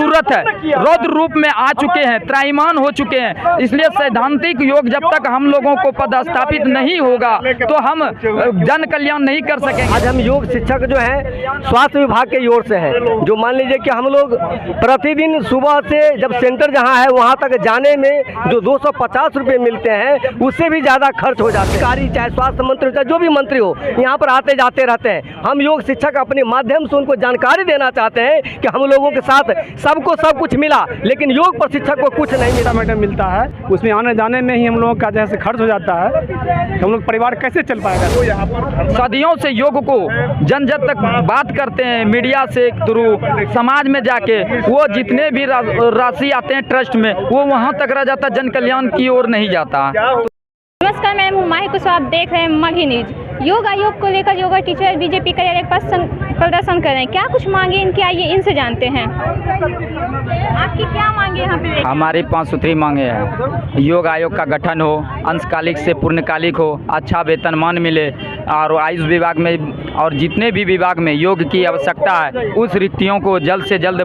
जरूरत है, रौद्र रूप में आ चुके हैं, त्राईमान हो चुके हैं। इसलिए सैद्धांतिक योग जब तक हम लोगों को पदस्थापित नहीं होगा तो हम जन कल्याण नहीं कर सकेंगे। आज हम योग शिक्षक जो हैं स्वास्थ्य विभाग के ओर से हैं, जो मान लीजिए कि हम लोग प्रतिदिन सुबह से जब सेंटर जहां है वहां तक जाने में जो 250 रुपये मिलते हैं उससे भी ज़्यादा खर्च हो जाते हैं। चाहे स्वास्थ्य मंत्री चाहे जो भी मंत्री हो यहाँ पर आते जाते रहते हैं। हम योग शिक्षक अपने माध्यम से उनको जानकारी देना चाहते हैं कि हम लोगों के साथ सबको सब कुछ मिला लेकिन योग प्रशिक्षक को कुछ नहीं मिला। मैडम मिलता है उसमें आने जाने में ही हम लोगों का जैसे खर्च हो जाता है, हम लोग परिवार कैसे चल पाएगा। तो यहाँ पर सदियों से योग को जन जन तक बात करते हैं, मीडिया से थ्रू, समाज में जाके वो जितने भी राशि आते हैं ट्रस्ट में वो वहाँ तक रह जाता, जन कल्याण की ओर नहीं जाता। नमस्कार, मैं हूँ माही कुशवाहा, आप देख रहे हैं मगही न्यूज। योग आयोग को लेकर योगा टीचर बीजेपी का एक प्रदर्शन कर रहे हैं। क्या कुछ मांगे इनकी, आइए इनसे जानते हैं। आपकी क्या मांगे यहाँ पे? हमारी 5 सूत्री मांगे हैं। योग आयोग का गठन हो, अंशकालिक से पूर्णकालिक हो, अच्छा वेतनमान मिले और आयुष विभाग में और जितने भी विभाग में योग की आवश्यकता है उस रिक्तियों को जल्द से जल्द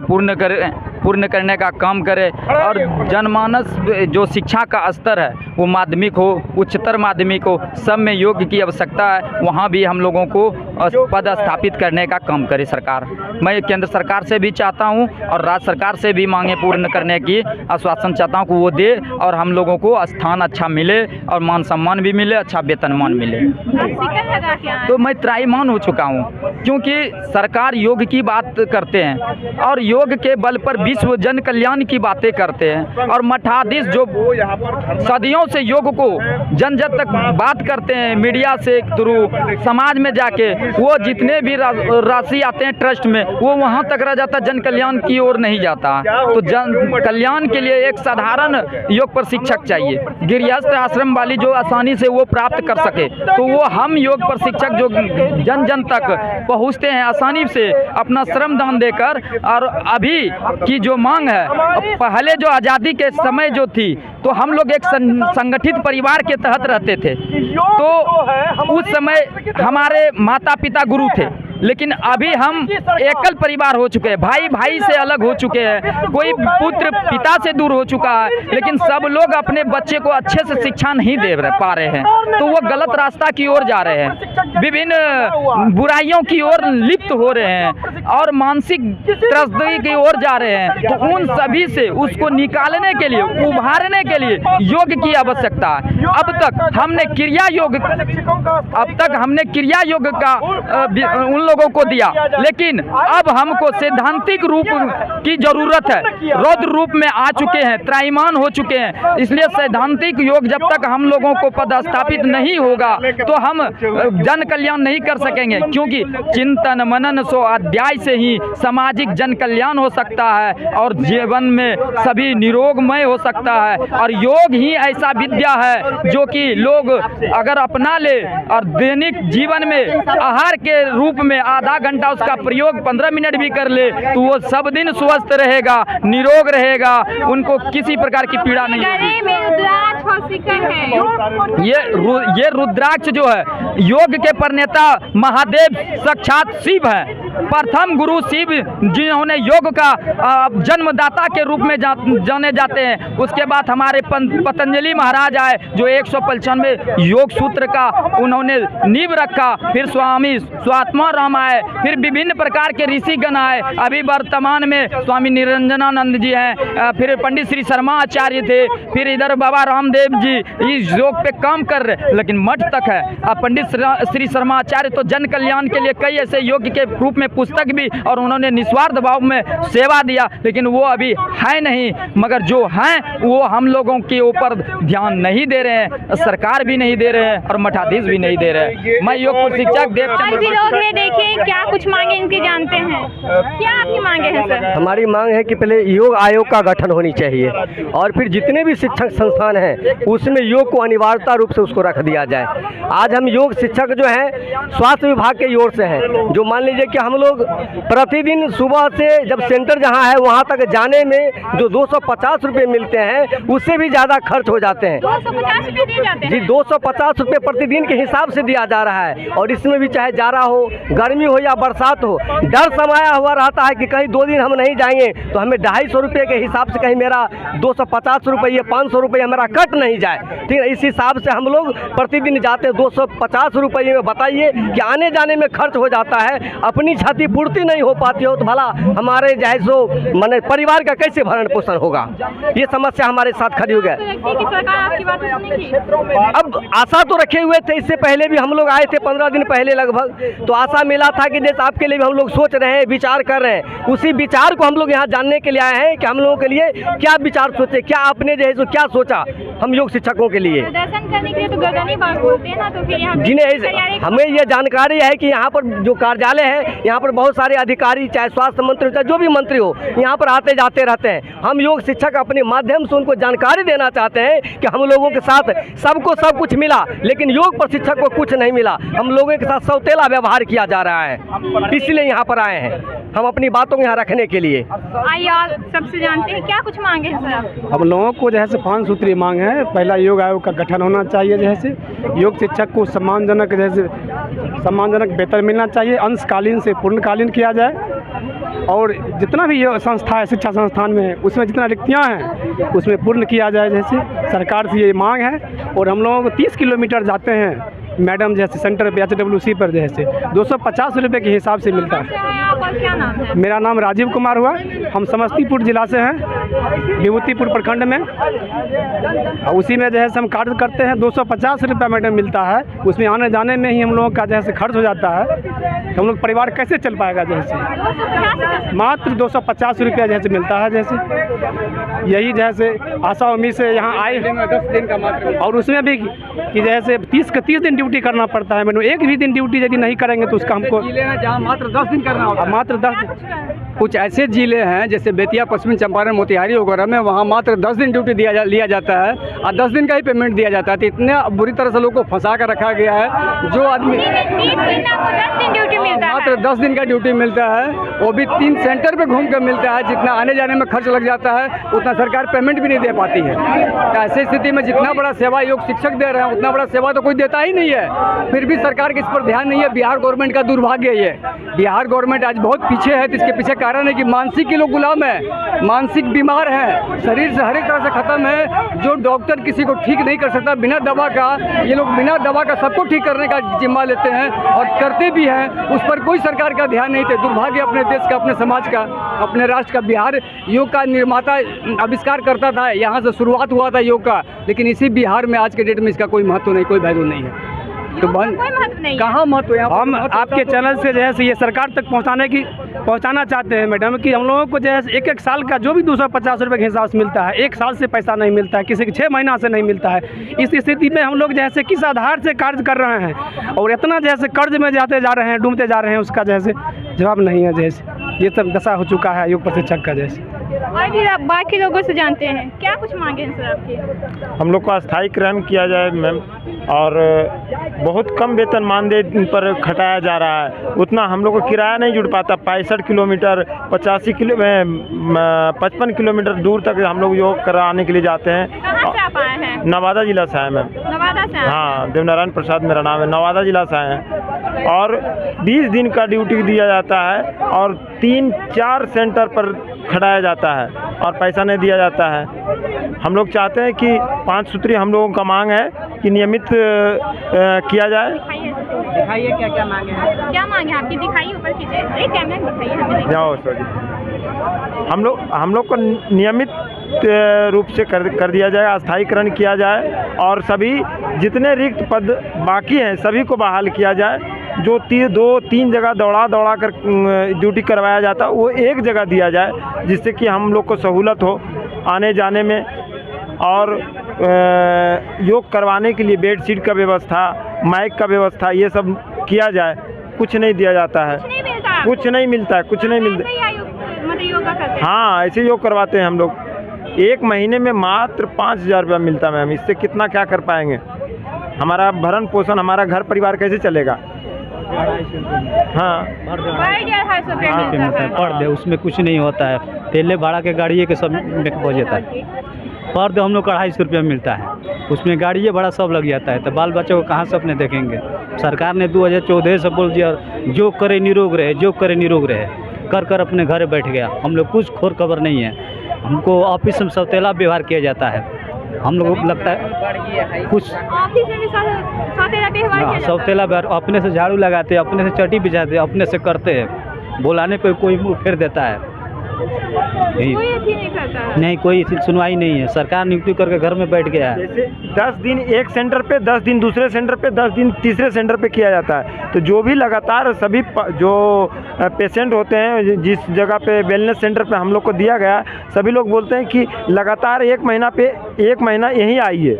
पूर्ण करने का काम करे और जनमानस जो शिक्षा का स्तर है वो माध्यमिक हो, उच्चतर माध्यमिक हो, सब में योग की आवश्यकता है, वहाँ भी हम लोगों को पद स्थापित करने का काम करे सरकार। मैं केंद्र सरकार से भी चाहता हूँ और राज्य सरकार से भी मांगे पूर्ण करने की आश्वासन चाहता हूँ कि वो दे और हम लोगों को स्थान अच्छा मिले और मान सम्मान भी मिले, अच्छा वेतनमान मिले। तो मैं त्राईमान हो चुका हूँ क्योंकि सरकार योग की बात करते हैं और योग के बल पर विश्व जन कल्याण की बातें करते हैं और मठाधीश जो सदियों से योग को जन जन तक बात करते हैं, मीडिया से थ्रू, समाज में जाके वो जितने भी राशि आते हैं ट्रस्ट में वो वहाँ तक रह जाता, जन कल्याण की ओर नहीं जाता। तो जन कल्याण के लिए एक साधारण योग प्रशिक्षक चाहिए, गृहस्थ आश्रम वाली जो आसानी से वो प्राप्त कर सके। तो वो हम योग प्रशिक्षक जो जन जन तक पहुँचते हैं आसानी से अपना श्रम दान देकर। और अभी की जो मांग है, पहले जो आज़ादी के समय जो थी तो हम लोग एक संगठित परिवार के तहत रहते थे, तो उस समय हमारे माता पिता गुरु थे, लेकिन अभी हम एकल परिवार हो चुके हैं, भाई भाई से अलग हो चुके हैं, कोई पुत्र पिता से दूर हो चुका है, लेकिन सब लोग अपने बच्चे को अच्छे से शिक्षा नहीं दे पा रहे हैं, तो वो गलत रास्ता की ओर जा रहे हैं, विभिन्न बुराइयों की ओर लिप्त हो रहे हैं और मानसिक त्रस्त की ओर जा रहे हैं। तो उन सभी से उसको निकालने के लिए, उभारने के लिए योग की आवश्यकता है। अब तक हमने क्रिया योग का उन लोगों को दिया, लेकिन अब हमको सैद्धांतिक रूप की जरूरत है, रौद्र रूप में आ चुके हैं, त्राईमान हो चुके हैं। इसलिए सैद्धांतिक योग जब तक हम लोगों को पदस्थापित नहीं होगा तो हम जन कल्याण नहीं कर सकेंगे, क्योंकि चिंतन मनन सो अध्याय से ही सामाजिक जन कल्याण हो सकता है और जीवन में सभी निरोगमय हो सकता है। और योग ही ऐसा विद्या है जो कि लोग अगर अपना ले और दैनिक जीवन में आहार के रूप में आधा घंटा उसका प्रयोग 15 मिनट भी कर ले तो वो सब दिन स्वस्थ रहेगा, निरोग रहेगा, उनको किसी प्रकार की पीड़ा नहीं होगी। ये रुद्राक्ष जो है योग के प्रणेता महादेव साक्षात शिव है, प्रथम गुरु शिव जिन्होंने योग का जन्मदाता के रूप में जाने जाते हैं। उसके बाद हमारे पतंजलि महाराज आए जो 195 योग सूत्र का उन्होंने नींव रखा, फिर स्वामी स्वात्मा राम आए, फिर विभिन्न प्रकार के ऋषिगण आए, अभी वर्तमान में स्वामी निरंजनानंद जी हैं, फिर पंडित श्री शर्मा आचार्य थे, फिर इधर बाबा रामदेव जी इस योग पे काम कर रहे, लेकिन मठ तक है। पंडित श्री शर्मा आचार्य तो जन कल्याण के लिए कई ऐसे योग के रूप में पुस्तक भी और उन्होंने निस्वार्थ भाव में सेवा दिया, लेकिन वो अभी है नहीं। मगर जो हैं वो हम लोगों के ऊपर ध्यान नहीं दे रहे हैं, सरकार भी नहीं दे रहे हैं और मठाधीश भी नहीं दे रहे हैं। मैं योग प्रशिक्षक देवचंद्र, देखिए क्या कुछ मांगे इनके जानते हैं, क्या आपकी मांगे हैं सर? हमारी मांग है कि पहले योग आयोग का गठन होनी चाहिए और फिर जितने भी शिक्षक संस्थान हैं उसमें योग को अनिवार्यता रूप से उसको रख दिया जाए। आज हम योग शिक्षक जो हैं स्वास्थ्य विभाग के ओर से हैं, जो मान लीजिए कि हम लोग प्रतिदिन सुबह से जब सेंटर जहाँ है वहाँ तक जाने में जो 250 रुपये मिलते हैं उससे भी ज़्यादा खर्च हो जाते हैं। 250 रुपये दिए जाते हैं जी 250 रुपये प्रतिदिन के हिसाब से दिया जा रहा है। और इसमें भी चाहे जाड़ा हो, गर्मी हो या बरसात हो, डर समाया हुआ रहता है कि कहीं 2 दिन हम नहीं जाएंगे तो हमें 250 रुपये के हिसाब से कहीं मेरा 250 रुपये 500 रुपये मेरा कट नहीं जाए। ठीक है, इस हिसाब से हम लोग प्रतिदिन जाते हैं। 250 रुपये में बताइए कि आने जाने में खर्च हो जाता है, अपनी क्षतिपूर्ति नहीं हो पाती हो तो भला हमारे जैसे सो माने परिवार का कैसे भरण पोषण होगा। ये समस्या हमारे साथ खड़ी हो गई। सरकार आपकी बात सुनेगी? अब आशा तो रखे हुए थे, इससे पहले भी हम लोग आए थे 15 दिन पहले लगभग, तो आशा मिला था कि जैसे आपके लिए भी हम लोग सोच रहे हैं, विचार कर रहे हैं। उसी विचार को हम लोग यहाँ जानने के लिए आए हैं कि हम लोगों के लिए क्या विचार सोचे, क्या आपने जो है सो क्या सोचा हम योग शिक्षकों के लिए। प्रदर्शन करने के लिए तो गर्दनी बाग बोलते हैं ना, तो फिर यहाँ जिन्हें हमें ये जानकारी है कि यहाँ पर जो कार्यालय है यहाँ पर बहुत सारे अधिकारी, चाहे स्वास्थ्य मंत्री हो चाहे जो भी मंत्री हो, यहाँ पर आते जाते रहते हैं। हम योग शिक्षक अपने माध्यम से उनको जानकारी देना चाहते हैं कि हम लोगों के साथ सबको सब कुछ मिला लेकिन योग प्रशिक्षक को कुछ नहीं मिला। हम लोगों के साथ सौतेला व्यवहार किया जा रहा है, इसलिए यहाँ पर आए हैं हम अपनी बातों को यहाँ रखने के लिए। आइए और सबसे जानते हैं क्या कुछ मांगे हैं सर आप? हम लोगों को जैसे 5 सूत्रीय मांग है। पहला, योग आयोग का गठन होना चाहिए, जैसे योग शिक्षक को सम्मानजनक वेतन मिलना चाहिए, अंशकालीन से पूर्णकालीन किया जाए। और जितना भी ये संस्था है शिक्षा संस्थान में उसमें जितना रिक्तियाँ हैं उसमें पूर्ण किया जाए, जैसे सरकार से ये मांग है। और हम लोगों को 30 किलोमीटर जाते हैं मैडम जैसे सेंटर पे HWC पर जैसे 250 रुपये के हिसाब से मिलता है। आपका क्या नाम है? मेरा नाम राजीव कुमार हुआ, हम समस्तीपुर जिला से हैं, विभूतिपुर प्रखंड में। और उसी में जैसे हम कार्य करते हैं, 250 रुपया मैडम मिलता है, उसमें आने जाने में ही हम लोगों का जैसे खर्च हो जाता है। तो हम लोग परिवार कैसे चल पाएगा, जैसे मात्र 250 रुपया जैसे मिलता है। जैसे यही जैसे आशा उम्मीद से यहाँ आए 10 दिन का मात्र, और उसमें भी कि जैसे 30 दिन ड्यूटी करना पड़ता है मैडम। एक भी दिन ड्यूटी यदि नहीं करेंगे तो उसका हमको जहाँ मात्र 10 दिन करना होगा। मात्र 10 कुछ ऐसे जिले हैं जैसे बेतिया, पश्चिमी चंपारण, मोतिहारी वगैरह में, वहाँ मात्र 10 दिन ड्यूटी लिया जाता है और 10 दिन का ही पेमेंट दिया जाता है। तो इतने बुरी तरह से लोगों को फंसा कर रखा गया है। जो आदमी 30 दिन आपको 10 दिन ड्यूटी मिलता है, मात्र 10 दिन का ड्यूटी मिलता है, वो भी 3 सेंटर पे घूम कर मिलता है। जितना आने जाने में खर्च लग जाता है उतना सरकार पेमेंट भी नहीं दे पाती है। तो ऐसी स्थिति में जितना बड़ा सेवा योग शिक्षक दे रहे हैं उतना बड़ा सेवा तो कोई देता ही नहीं है। फिर भी सरकार के इस पर ध्यान नहीं है। बिहार गवर्नमेंट का दुर्भाग्य ये, बिहार गवर्नमेंट आज बहुत पीछे है। तो इसके पीछे कारण है कि मानसिक के लोग गुलाम है, मानसिक बीमार है, शरीर से हर एक तरह से खत्म है। जो डॉक्टर किसी को ठीक नहीं कर सकता बिना दवा का, ये लोग बिना दवा का सबको ठीक करने का जिम्मा लेते हैं और करते भी हैं। उस पर कोई सरकार का ध्यान नहीं थे। दुर्भाग्य अपने देश का, अपने समाज का, अपने राष्ट्र का। बिहार योग का निर्माता आविष्कार करता था, यहाँ से शुरुआत हुआ था योग का, लेकिन इसी बिहार में आज के डेट में इसका कोई महत्व नहीं, कोई वैल्यू नहीं है। तो कोई महत्व नहीं है। कहाँ महत्व है? हम आपके चैनल से जैसे ये सरकार तक पहुंचाना चाहते हैं मैडम कि हम लोगों को जैसे एक साल का जो भी 250 रुपये के हिसाब से मिलता है, 1 साल से पैसा नहीं मिलता है, किसी के 6 महीना से नहीं मिलता है। इस स्थिति में हम लोग जैसे किस आधार से कार्य कर रहे हैं और इतना जैसे कर्ज में जाते जा रहे हैं, डूबते जा रहे हैं, उसका जैसे जवाब नहीं है। जैसे ये सब दशा हो चुका है योग प्रशिक्षक का। जैसे और फिर आप बाकी लोगों से जानते हैं क्या कुछ मांगे हैं सर आपके? हम लोग को अस्थायीकरण किया जाए मैम, और बहुत कम वेतन मानदेय पर खटाया जा रहा है। उतना हम लोग को किराया नहीं जुड़ पाता। 65 किलोमीटर 55 किलोमीटर दूर तक हम लोग योग कराने के लिए जाते हैं। कहाँ से आप आए हैं? नवादा जिला से आए मैम। नवादा से आए? हाँ, देवनारायण प्रसाद मेरा नाम है, नवादा जिला से आए हैं। और 20 दिन का ड्यूटी दिया जाता है और 3-4 सेंटर पर खड़ाया जाता है और पैसा नहीं दिया जाता है। हम लोग चाहते हैं कि 5 सूत्रीय हम लोगों का मांग है कि नियमित किया जाए। दिखाइए क्या क्या मांगे हैं। क्या मांगे आपकी? दिखाइए, ऊपर कीजिए, एक कैमरा में दिखाइए हमें। जाओ सॉरी। हम लोग को नियमित रूप से कर दिया जाए, अस्थायीकरण किया जाए और सभी जितने रिक्त पद बाकी हैं सभी को बहाल किया जाए। जो 2-3 जगह दौड़ा कर ड्यूटी करवाया जाता है वो एक जगह दिया जाए, जिससे कि हम लोग को सहूलत हो आने जाने में। और योग करवाने के लिए बेड शीट का व्यवस्था, माइक का व्यवस्था, ये सब किया जाए। कुछ नहीं दिया जाता है, कुछ नहीं मिलता है, कुछ नहीं मिलता। हाँ, ऐसे योग करवाते हैं हम लोग। 1 महीने में मात्र 5,000 रुपया मिलता है मैम। इससे कितना क्या कर पाएंगे? हमारा भरण पोषण, हमारा घर परिवार कैसे चलेगा? हाँ बढ़ गया 250 रुपये मिलता है। पर डे उसमें कुछ नहीं होता है, तेले भाड़ा के गाड़िए के सब में हो जाता है। पर डे हम लोग को 250 रुपया मिलता है, उसमें गाड़िए भाड़ा सब लग जाता है। तो बाल बच्चों को कहाँ से अपने देखेंगे। सरकार ने 2014 से बोल दिया जो करे निरोग रहे, जो करे निरोग रहे, कर कर अपने घर बैठ गया। हम लोग कुछ खोर खबर नहीं है, हमको ऑफिस में सौतेला व्यवहार किया जाता है। हम लोग को लगता है कुछ ऑफिस में भी सौतेला व्यवहार किया जाता है। सौतेला व्यवहार, अपने से झाड़ू लगाते हैं, अपने से चटी बिछाते हैं, अपने से करते हैं, बुलाने पे कोई मुँह फेर देता है। कोई अथी नहीं करता है। नहीं, कोई सुनवाई नहीं है। सरकार नियुक्ति करके घर में बैठ गया है। जैसे 10 दिन एक सेंटर पे, 10 दिन दूसरे सेंटर पे, 10 दिन तीसरे सेंटर पे किया जाता है। तो जो भी लगातार सभी जो पेशेंट होते हैं जिस जगह पे वेलनेस सेंटर पे हम लोग को दिया गया, सभी लोग बोलते हैं कि लगातार 1 महीना यहीं आइए,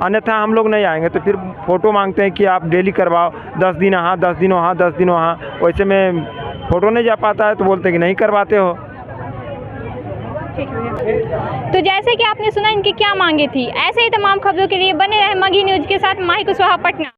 अन्यथा हम लोग नहीं आएंगे। तो फिर फ़ोटो मांगते हैं कि आप डेली करवाओ, 10 दिन यहाँ, 10 दिन वहाँ, 10 दिन वहाँ। वैसे में फ़ोटो नहीं जा पाता है तो बोलते हैं कि नहीं करवाते हो। तो जैसे कि आपने सुना इनकी क्या मांगे थी, ऐसे ही तमाम खबरों के लिए बने रहे मगही न्यूज़ के साथ। माही कुशवाहा, पटना।